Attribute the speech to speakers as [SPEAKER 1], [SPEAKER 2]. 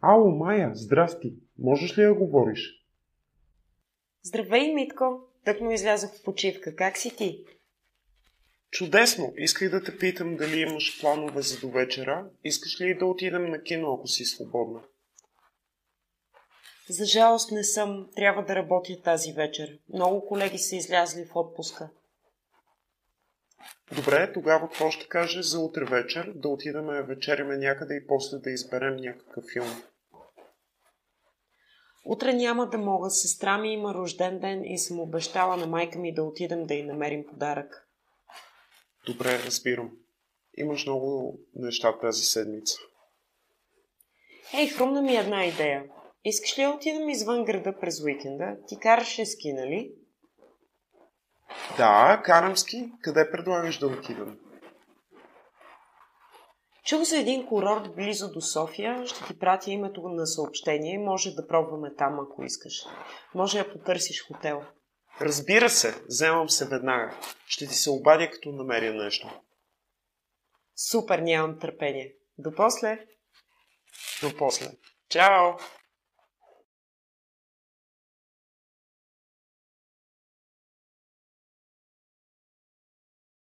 [SPEAKER 1] Ало, Майя, здрасти! Можеш ли да говориш?
[SPEAKER 2] Здравей, Митко! Тъкмо излязох в почивка. Как си ти?
[SPEAKER 1] Чудесно! Исках да те питам дали имаш планове за до вечера. Искаш ли да отидем на кино, ако си свободна?
[SPEAKER 2] За жалост не съм. Трябва да работя тази вечер. Много колеги са излязли в отпуска.
[SPEAKER 1] Добре, тогава какво ще кажеш за утре вечер? Да отидем да вечеряме някъде и после да изберем някакъв филм.
[SPEAKER 2] Утре няма да мога. Сестра ми има рожден ден и съм обещала на майка ми да отидем да й намерим подарък.
[SPEAKER 1] Добре, разбирам. Имаш много неща тази седмица.
[SPEAKER 2] Ей, хрумна ми една идея. Искаш ли да отидем извън града през уикенда? Ти караш ски, нали?
[SPEAKER 1] Да, карам ски. Къде предлагаш да отидем?
[SPEAKER 2] Чух за един курорт близо до София. Ще ти пратя името на съобщение. Може да пробваме там, ако искаш. Може да потърсиш хотел.
[SPEAKER 1] Разбира се, вземам се веднага. Ще ти се обадя, като намеря нещо.
[SPEAKER 2] Супер, нямам търпение. До после!
[SPEAKER 1] До после.
[SPEAKER 2] Чао!